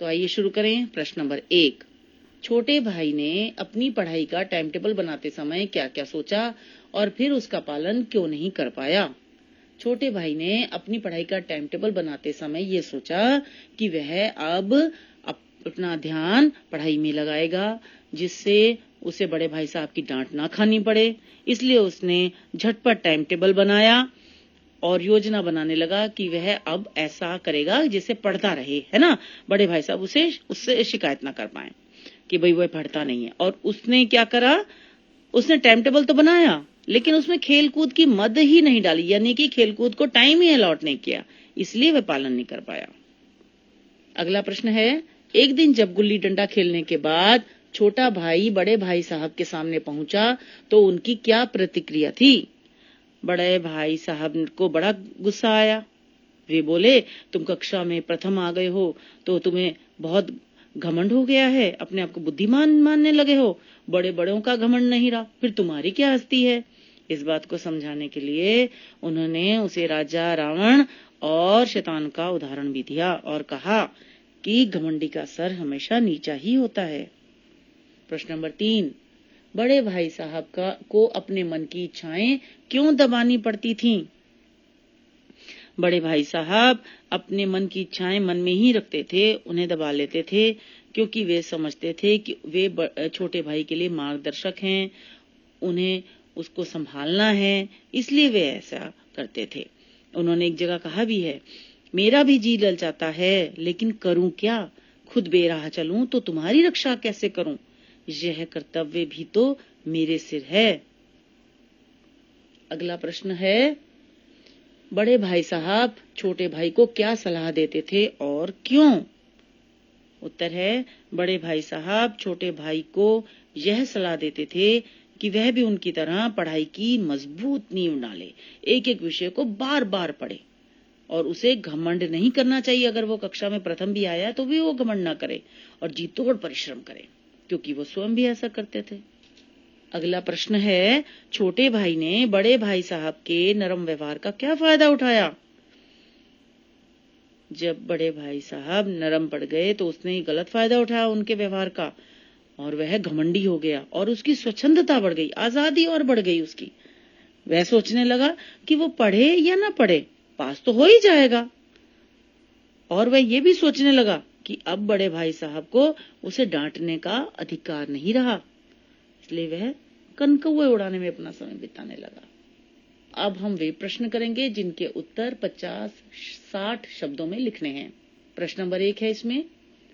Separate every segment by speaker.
Speaker 1: तो आइए शुरू करें। प्रश्न नंबर 1, छोटे भाई ने अपनी पढ़ाई का टाइम टेबल बनाते समय क्या क्या सोचा और फिर उसका पालन क्यों नहीं कर पाया। छोटे भाई ने अपनी पढ़ाई का टाइम टेबल बनाते समय ये सोचा कि वह अब अपना ध्यान पढ़ाई में लगाएगा, जिससे उसे बड़े भाई साहब की डांट ना खानी पड़े। इसलिए उसने झटपट टाइम टेबल बनाया और योजना बनाने लगा कि वह अब ऐसा करेगा जिससे पढ़ता रहे, है ना, बड़े भाई साहब उससे शिकायत ना कर पाए कि भाई वह पढ़ता नहीं है। और उसने क्या करा, उसने टाइम टेबल तो बनाया लेकिन उसमें खेलकूद की मद ही नहीं डाली, यानी कि खेलकूद को टाइम ही अलॉट नहीं किया, इसलिए वह पालन नहीं कर पाया। अगला प्रश्न है, एक दिन जब गुल्ली डंडा खेलने के बाद छोटा भाई बड़े भाई साहब के सामने पहुंचा तो उनकी क्या प्रतिक्रिया थी। बड़े भाई साहब को बड़ा गुस्सा आया। वे बोले, तुम कक्षा में प्रथम आ गए हो तो तुम्हें बहुत घमंड हो गया है, अपने आप को बुद्धिमान मानने लगे हो, बड़े बड़ों का घमंड नहीं रहा, फिर तुम्हारी क्या हस्ती है। इस बात को समझाने के लिए उन्होंने उसे राजा रावण और शैतान का उदाहरण भी दिया और कहा कि घमंडी का सर हमेशा नीचा ही होता है। प्रश्न नंबर 3, बड़े भाई साहब को अपने मन की इच्छाएं क्यों दबानी पड़ती थीं। बड़े भाई साहब अपने मन की इच्छाएं मन में ही रखते थे, उन्हें दबा लेते थे क्योंकि वे समझते थे कि वे छोटे भाई के लिए मार्गदर्शक हैं, उन्हें उसको संभालना है, इसलिए वे ऐसा करते थे। उन्होंने एक जगह कहा भी है, मेरा भी जी ललचाता है लेकिन करूं क्या, खुद बेराह चलूं तो तुम्हारी रक्षा कैसे करूं, यह कर्तव्य भी तो मेरे सिर है। अगला प्रश्न है, बड़े भाई साहब छोटे भाई को क्या सलाह देते थे और क्यों। उत्तर है, बड़े भाई साहब छोटे भाई को यह सलाह देते थे कि वह भी उनकी तरह पढ़ाई की मजबूत नींव डाले, एक एक विषय को बार बार पढ़े और उसे घमंड नहीं करना चाहिए। अगर वो कक्षा में प्रथम भी आया तो भी वो घमंड ना करे और जी तोड़ परिश्रम करे, क्योंकि वो स्वयं भी ऐसा करते थे। अगला प्रश्न है, छोटे भाई ने बड़े भाई साहब के नरम व्यवहार का क्या फायदा उठाया। जब बड़े भाई साहब नरम पड़ गए तो उसने गलत फायदा उठाया उनके व्यवहार का और वह घमंडी हो गया और उसकी स्वच्छंदता बढ़ गई, आजादी और बढ़ गई उसकी। वह सोचने लगा कि वो पढ़े या ना पढ़े, पास तो हो ही जाएगा। और वह ये भी सोचने लगा कि अब बड़े भाई साहब को उसे डांटने का अधिकार नहीं रहा, इसलिए वह कनकौए उड़ाने में अपना समय बिताने लगा। अब हम वे प्रश्न करेंगे जिनके उत्तर 50-60 शब्दों में लिखने हैं। प्रश्न नंबर 1 है इसमें,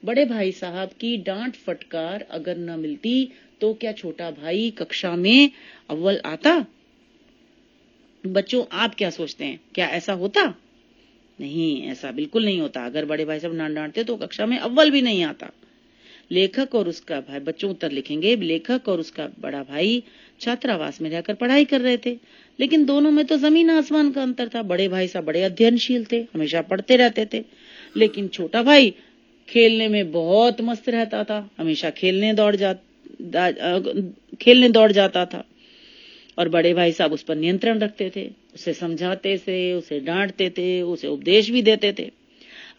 Speaker 1: बड़े भाई साहब की डांट फटकार अगर न मिलती तो क्या छोटा भाई कक्षा में अव्वल आता। बच्चों, आप क्या सोचते हैं, क्या ऐसा होता। नहीं, ऐसा बिल्कुल नहीं होता। अगर बड़े भाई साहब ना डांटते तो कक्षा में अव्वल भी नहीं आता। लेखक और उसका भाई, बच्चों उत्तर लिखेंगे, लेखक और उसका बड़ा भाई छात्रावास में रहकर पढ़ाई कर रहे थे, लेकिन दोनों में तो जमीन आसमान का अंतर था। बड़े भाई साहब बड़े अध्ययनशील थे, हमेशा पढ़ते रहते थे, लेकिन छोटा भाई खेलने में बहुत मस्त रहता था, हमेशा खेलने दौड़ जाता था। और बड़े भाई साहब उस पर नियंत्रण रखते थे, उसे समझाते थे, उसे डांटते थे, उसे उपदेश भी देते थे।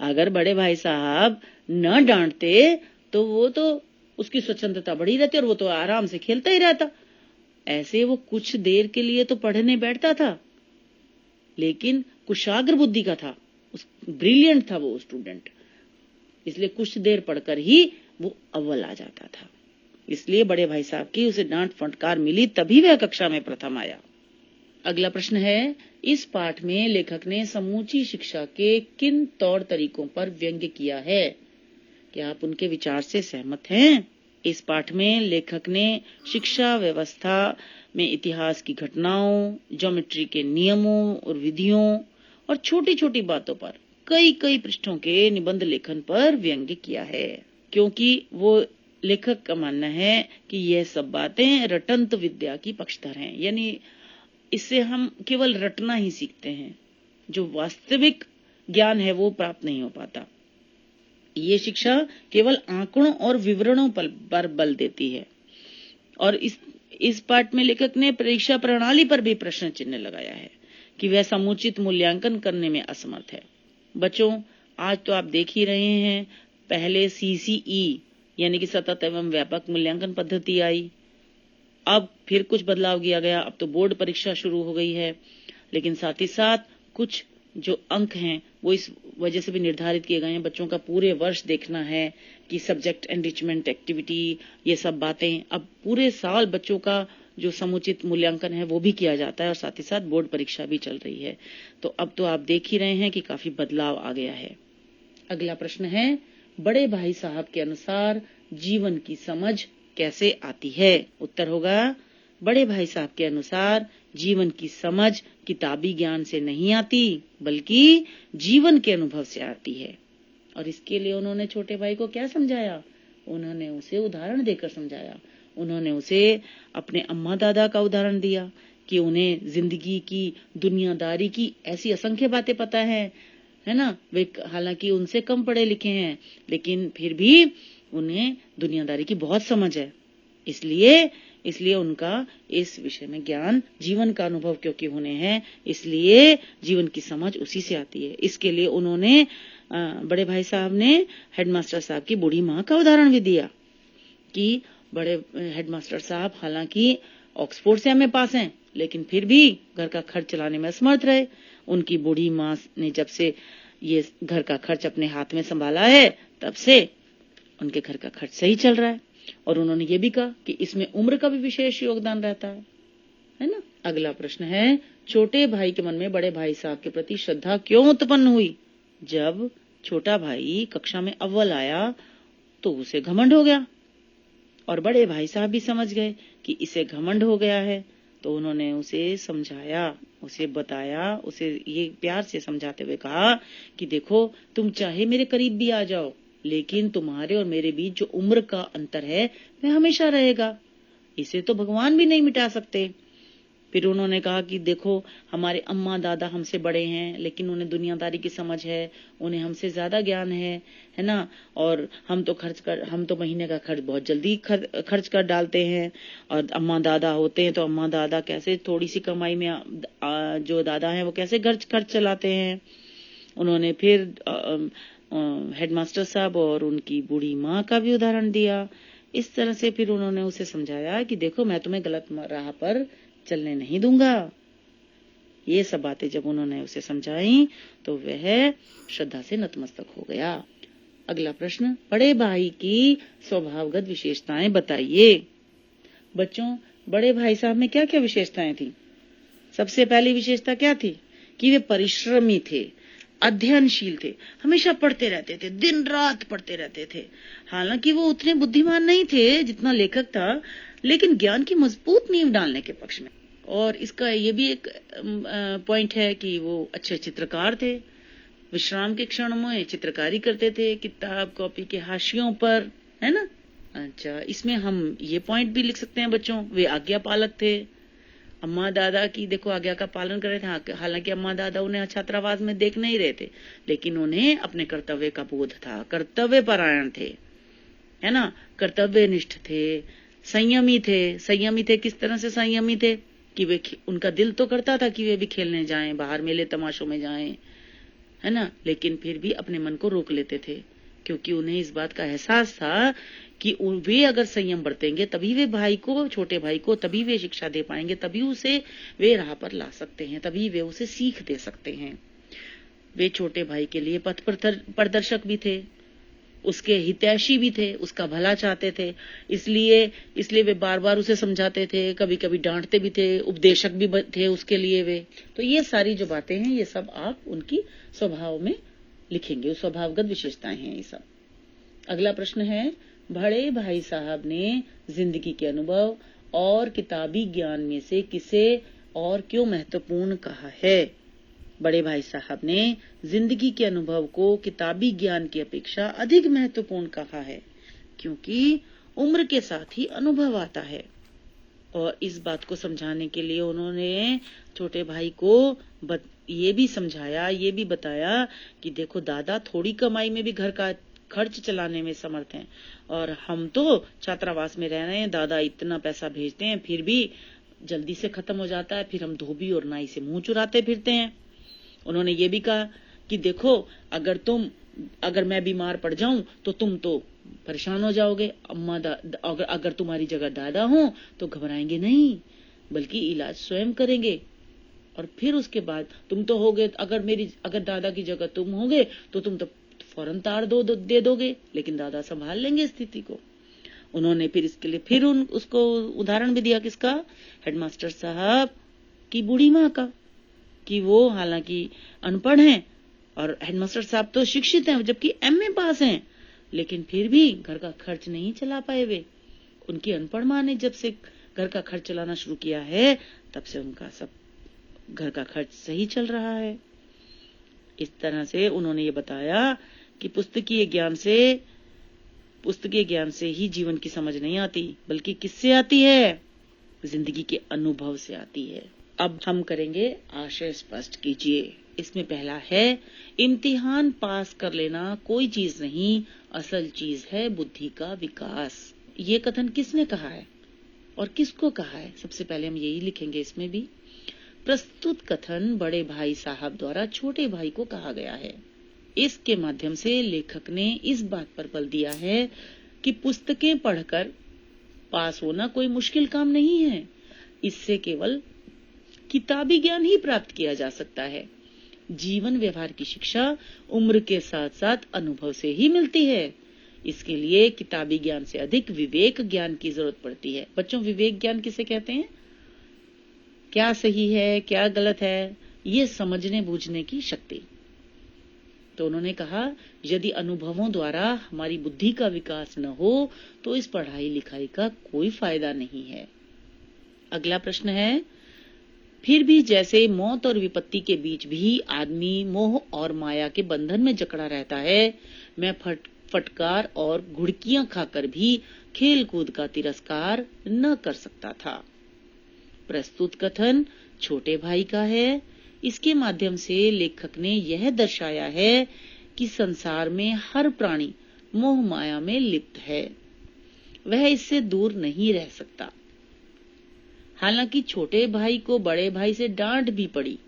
Speaker 1: अगर बड़े भाई साहब न डांटते तो वो तो उसकी स्वच्छंदता बढ़ी रहती और वो तो आराम से खेलता ही रहता। ऐसे वो कुछ देर के लिए तो पढ़ने बैठता था, लेकिन कुशाग्र बुद्धि का था, ब्रिलियंट था वो स्टूडेंट, इसलिए कुछ देर पढ़कर ही वो अव्वल आ जाता था। इसलिए बड़े भाई साहब की उसे डांट फटकार मिली, तभी वह कक्षा में प्रथम आया। अगला प्रश्न है, इस पाठ में लेखक ने समूची शिक्षा के किन तौर तरीकों पर व्यंग्य किया है। क्या आप उनके विचार से सहमत हैं। इस पाठ में लेखक ने शिक्षा व्यवस्था में इतिहास की घटनाओं, ज्योमेट्री के नियमों और विधियों और छोटी छोटी बातों पर कई पृष्ठों के निबंध लेखन पर व्यंग्य किया है, क्योंकि वो लेखक का मानना है कि यह सब बातें रटंत विद्या की पक्षधर हैं, यानी इससे हम केवल रटना ही सीखते हैं, जो वास्तविक ज्ञान है वो प्राप्त नहीं हो पाता। ये शिक्षा केवल आंकड़ों और विवरणों पर बल देती है। और इस पाठ में लेखक ने परीक्षा प्रणाली पर भी प्रश्न चिन्ह लगाया है कि वह समुचित मूल्यांकन करने में असमर्थ है। बच्चों, आज तो आप देख ही रहे हैं, पहले CCE यानी कि सतत एवं व्यापक मूल्यांकन पद्धति आई, अब फिर कुछ बदलाव किया गया, अब तो बोर्ड परीक्षा शुरू हो गई है। लेकिन साथ ही साथ कुछ जो अंक हैं वो इस वजह से भी निर्धारित किए गए हैं, बच्चों का पूरे वर्ष देखना है कि सब्जेक्ट एनरिचमेंट एक्टिविटी, ये सब बातें, अब पूरे साल बच्चों का जो समुचित मूल्यांकन है वो भी किया जाता है और साथ ही साथ बोर्ड परीक्षा भी चल रही है। तो अब तो आप देख ही रहे हैं कि काफी बदलाव आ गया है। अगला प्रश्न है, बड़े भाई साहब के अनुसार जीवन की समझ कैसे आती है? उत्तर होगा, बड़े भाई साहब के अनुसार जीवन की समझ किताबी ज्ञान से नहीं आती बल्कि जीवन के अनुभव से आती है। और इसके लिए उन्होंने छोटे भाई को क्या समझाया? उन्होंने उसे उदाहरण देकर समझाया। उन्होंने उसे अपने अम्मा दादा का उदाहरण दिया कि उन्हें जिंदगी की, दुनियादारी की ऐसी असंख्य बातें पता है ना। वे हालांकि उनसे कम पढ़े लिखे हैं लेकिन फिर भी उन्हें दुनियादारी की बहुत समझ है। इसलिए उनका इस विषय में ज्ञान, जीवन का अनुभव क्योंकि उन्हें है, इसलिए जीवन की समझ उसी से आती है। इसके लिए उन्होंने बड़े भाई साहब ने हेडमास्टर साहब की बूढ़ी माँ का उदाहरण भी दिया कि बड़े हेडमास्टर साहब हालांकि ऑक्सफोर्ड से एमए पास हैं लेकिन फिर भी घर का खर्च चलाने में असमर्थ रहे। उनकी बूढ़ी माँ ने जब से ये घर का खर्च अपने हाथ में संभाला है तब से उनके घर का खर्च सही चल रहा है। और उन्होंने ये भी कहा कि इसमें उम्र का भी विशेष योगदान रहता है ना। अगला प्रश्न है, छोटे भाई के मन में बड़े भाई साहब के प्रति श्रद्धा क्यों उत्पन्न हुई? जब छोटा भाई कक्षा में अव्वल आया तो उसे घमंड हो गया और बड़े भाई साहब भी समझ गए कि इसे घमंड हो गया है। तो उन्होंने उसे समझाया, उसे बताया, उसे ये प्यार से समझाते हुए कहा कि देखो, तुम चाहे मेरे करीब भी आ जाओ लेकिन तुम्हारे और मेरे बीच जो उम्र का अंतर है वह हमेशा रहेगा, इसे तो भगवान भी नहीं मिटा सकते। फिर उन्होंने कहा कि देखो, हमारे अम्मा दादा हमसे बड़े हैं लेकिन उन्हें दुनियादारी की समझ है, उन्हें हमसे ज्यादा ज्ञान है ना। और हम तो महीने का खर्च बहुत जल्दी खर्च कर डालते हैं और अम्मा दादा होते हैं तो अम्मा दादा कैसे थोड़ी सी कमाई में जो दादा हैं वो कैसे खर्च चलाते हैं। उन्होंने फिर हेडमास्टर साहब और उनकी बूढ़ी माँ का भी उदाहरण दिया। इस तरह से फिर उन्होंने उसे समझाया कि देखो, मैं तुम्हें गलत राह पर चलने नहीं दूंगा। ये सब बातें जब उन्होंने उसे समझाई तो वह श्रद्धा से नतमस्तक हो गया। अगला प्रश्न, बड़े भाई की स्वभावगत विशेषताएं बताइए। बच्चों, बड़े भाई साहब में क्या क्या विशेषताएं थी? सबसे पहली विशेषता क्या थी कि वे परिश्रमी थे, अध्ययनशील थे, हमेशा पढ़ते रहते थे, दिन रात पढ़ते रहते थे। हालांकि वो उतने बुद्धिमान नहीं थे जितना लेखक था, लेकिन ज्ञान की मजबूत नींव डालने के पक्ष में। और इसका ये भी एक पॉइंट है कि वो अच्छे चित्रकार थे, विश्राम के क्षण में चित्रकारी करते थे, किताब कॉपी के हाशियों पर, है ना। अच्छा, इसमें हम ये पॉइंट भी लिख सकते हैं बच्चों, वे आज्ञा पालक थे। अम्मा दादा की देखो आज्ञा का पालन कर रहे थे। हालांकि अम्मा दादा उन्हें छात्रावास में देख नहीं रहे थे लेकिन उन्हें अपने कर्तव्य का बोध था, कर्तव्य परायण थे, है ना, कर्तव्यनिष्ठ थे, संयमी थे। किस तरह से संयमी थे कि वे, उनका दिल तो करता था कि वे भी खेलने जाएं, बाहर मेले तमाशों में जाएं, है ना, लेकिन फिर भी अपने मन को रोक लेते थे क्योंकि उन्हें इस बात का एहसास था कि वे अगर संयम बरतेंगे तभी वे छोटे भाई को तभी वे शिक्षा दे पाएंगे, तभी उसे वे राह पर ला सकते हैं, तभी वे उसे सीख दे सकते हैं। वे छोटे भाई के लिए पथ प्रदर्शक भी थे, उसके हितैषी भी थे, उसका भला चाहते थे। इसलिए वे बार बार उसे समझाते थे, कभी कभी डांटते भी थे, उपदेशक भी थे उसके लिए वे। तो ये सारी जो बातें हैं ये सब आप उनकी स्वभाव में लिखेंगे, स्वभावगत विशेषताएं हैं ये सब। अगला प्रश्न है, बड़े भाई साहब ने जिंदगी के अनुभव और किताबी ज्ञान में से किसे और क्यों महत्वपूर्ण कहा है? बड़े भाई साहब ने जिंदगी के अनुभव को किताबी ज्ञान की अपेक्षा अधिक महत्वपूर्ण कहा है क्योंकि उम्र के साथ ही अनुभव आता है। और इस बात को समझाने के लिए उन्होंने छोटे भाई को ये भी समझाया, ये भी बताया कि देखो, दादा थोड़ी कमाई में भी घर का खर्च चलाने में समर्थ हैं और हम तो छात्रावास में रह रहे हैं, दादा इतना पैसा भेजते हैं फिर भी जल्दी से खत्म हो जाता है, फिर हम धोबी और नाई से मुंह चुराते फिरते हैं। उन्होंने ये भी कहा कि देखो, अगर तुम अगर मैं बीमार पड़ जाऊं तो तुम तो परेशान हो जाओगे, अम्मा अगर तुम्हारी जगह दादा हो तो घबराएंगे नहीं, बल्कि इलाज स्वयं करेंगे। और फिर उसके बाद तुम तो होगे, अगर दादा की जगह तुम होगे तो तुम तो फौरन तार दे दोगे, लेकिन दादा संभाल लेंगे स्थिति को। उन्होंने फिर इसके लिए फिर उसको उदाहरण भी दिया, किसका? हेडमास्टर साहब की बूढ़ी माँ का, कि वो हालांकि अनपढ़ हैं और हेडमास्टर साहब तो शिक्षित हैं, जबकि एमए पास हैं, लेकिन फिर भी घर का खर्च नहीं चला पाए वे। उनकी अनपढ़ माँ ने जब से घर का खर्च चलाना शुरू किया है, तब से उनका सब घर का खर्च सही चल रहा है। इस तरह से उन्होंने ये बताया कि पुस्तकीय ज्ञान से ही जीवन की समझ नहीं आती, बल्कि किससे आती है? जिंदगी के अनुभव से आती है। अब हम करेंगे आशय स्पष्ट कीजिए। इसमें पहला है, इम्तिहान पास कर लेना कोई चीज नहीं, असल चीज है बुद्धि का विकास। ये कथन किसने कहा है और किसको कहा है? सबसे पहले हम यही लिखेंगे इसमें भी। प्रस्तुत कथन बड़े भाई साहब द्वारा छोटे भाई को कहा गया है। इसके माध्यम से लेखक ने इस बात पर बल दिया है कि पुस्तकें पढ़कर पास होना कोई मुश्किल काम नहीं है। इससे केवल किताबी ज्ञान ही प्राप्त किया जा सकता है। जीवन व्यवहार की शिक्षा उम्र के साथ साथ अनुभव से ही मिलती है। इसके लिए किताबी ज्ञान से अधिक विवेक ज्ञान की जरूरत पड़ती है। बच्चों, विवेक ज्ञान किसे कहते हैं? क्या सही है, क्या गलत है, ये समझने बूझने की शक्ति। तो उन्होंने कहा, यदि अनुभवों द्वारा हमारी बुद्धि का विकास न हो तो इस पढ़ाई लिखाई का कोई फायदा नहीं है। अगला प्रश्न है, फिर भी जैसे मौत और विपत्ति के बीच भी आदमी मोह और माया के बंधन में जकड़ा रहता है, मैं फटकार और घुड़कियां खाकर भी खेल कूद का तिरस्कार न कर सकता था। प्रस्तुत कथन छोटे भाई का है। इसके माध्यम से लेखक ने यह दर्शाया है कि संसार में हर प्राणी मोह माया में लिप्त है, वह इससे दूर नहीं रह सकता। हालांकि छोटे भाई को बड़े भाई से डांट भी पड़ी,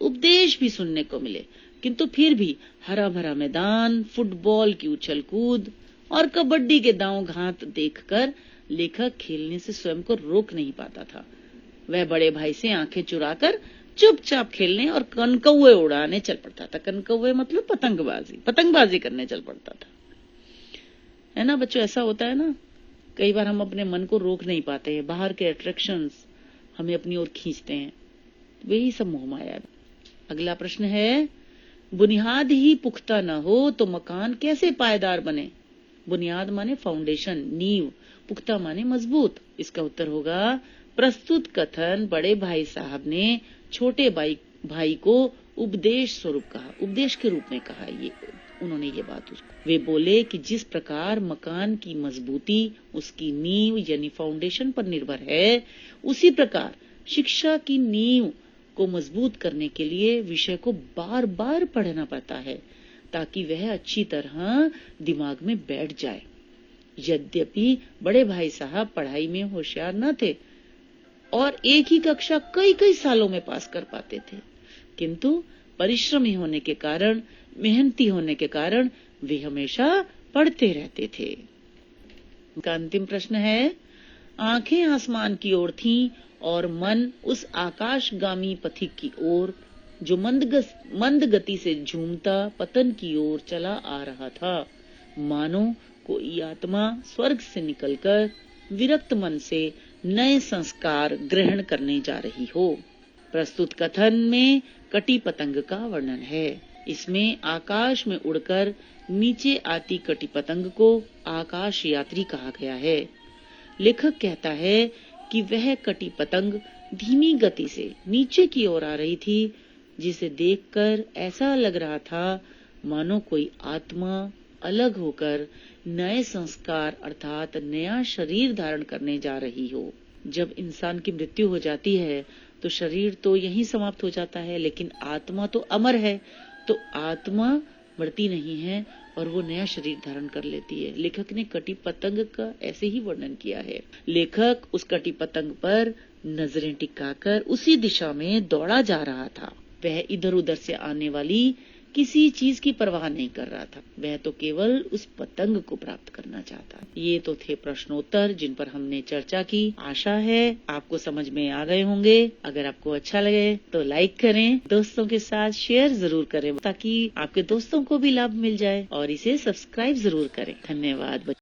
Speaker 1: उपदेश भी सुनने को मिले, किंतु फिर भी हरा भरा मैदान, फुटबॉल की उछल कूद और कबड्डी के दांव घात देखकर लेखक खेलने से स्वयं को रोक नहीं पाता था। वह बड़े भाई से आंखें चुराकर चुपचाप खेलने और कनकौवे उड़ाने चल पड़ता था। कनकौवे मतलब पतंगबाजी करने चल पड़ता था। है ना बच्चों, ऐसा होता है ना, कई बार हम अपने मन को रोक नहीं पाते हैं, बाहर के अट्रैक्शंस हमें अपनी ओर खींचते हैं, वही सब मोह माया है। अगला प्रश्न है, बुनियाद ही पुख्ता न हो तो मकान कैसे पायदार बने? बुनियाद माने फाउंडेशन, नींव, पुख्ता माने मजबूत। इसका उत्तर होगा, प्रस्तुत कथन बड़े भाई साहब ने छोटे भाई को उपदेश स्वरूप कहा, उपदेश के रूप में कहा। उन्होंने ये बात उसको, वे बोले कि जिस प्रकार मकान की मजबूती उसकी नींव यानी फाउंडेशन पर निर्भर है, उसी प्रकार शिक्षा की नींव को मजबूत करने के लिए विषय को बार बार पढ़ना पड़ता है, ताकि वह अच्छी तरह दिमाग में बैठ जाए। यद्यपि बड़े भाई साहब पढ़ाई में होशियार न थे और एक ही कक्षा कई सालों में पास कर पाते थे, किंतु परिश्रमी होने के कारण, मेहनती होने के कारण वे हमेशा पढ़ते रहते थे। उनका अंतिम प्रश्न है, आंखें आसमान की ओर थीं और मन उस आकाशगामी पथिक की ओर जो मंद गति से झूमता पतन की ओर चला आ रहा था। मानो कोई आत्मा स्वर्ग से निकलकर विरक्त मन से नए संस्कार ग्रहण करने जा रही हो। प्रस्तुत कथन में कटी पतंग का वर्णन है। इसमें आकाश में उड़कर नीचे आती कटी पतंग को आकाश यात्री कहा गया है। लेखक कहता है कि वह कटी पतंग धीमी गति से नीचे की ओर आ रही थी, जिसे देखकर ऐसा लग रहा था मानो कोई आत्मा अलग होकर नए संस्कार अर्थात नया शरीर धारण करने जा रही हो। जब इंसान की मृत्यु हो जाती है तो शरीर तो यहीं समाप्त हो जाता है, लेकिन आत्मा तो अमर है, तो आत्मा मरती नहीं है और वो नया शरीर धारण कर लेती है। लेखक ने कटी पतंग का ऐसे ही वर्णन किया है। लेखक उस कटी पतंग पर नजरें टिकाकर उसी दिशा में दौड़ा जा रहा था। वह इधर उधर से आने वाली किसी चीज की परवाह नहीं कर रहा था, वह तो केवल उस पतंग को प्राप्त करना चाहता। ये तो थे प्रश्नोत्तर जिन पर हमने चर्चा की। आशा है आपको समझ में आ गए होंगे। अगर आपको अच्छा लगे तो लाइक करें, दोस्तों के साथ शेयर जरूर करें ताकि आपके दोस्तों को भी लाभ मिल जाए, और इसे सब्सक्राइब जरूर करें। धन्यवाद।